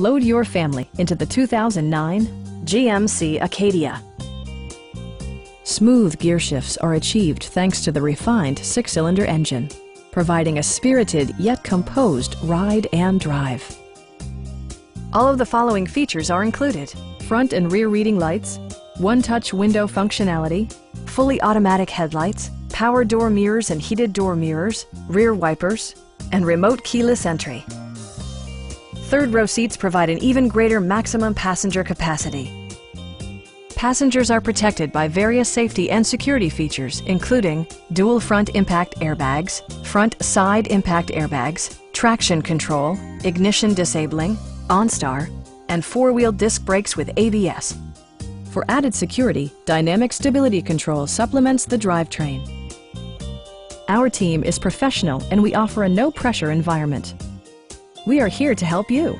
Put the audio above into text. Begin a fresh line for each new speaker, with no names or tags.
Load your family into the 2009 GMC Acadia. Smooth gear shifts are achieved thanks to the refined 6-cylinder engine, providing a spirited yet composed ride and drive. All of the following features are included: front and rear reading lights, one-touch window functionality, fully automatic headlights, power door mirrors and heated door mirrors, rear wipers, and remote keyless entry. Third row seats provide an even greater maximum passenger capacity. Passengers are protected by various safety and security features, including dual front impact airbags, front side impact airbags, traction control, ignition disabling, OnStar, and 4-wheel disc brakes with ABS. For added security, Dynamic Stability Control supplements the drivetrain. Our team is professional and we offer a no-pressure environment. We are here to help you.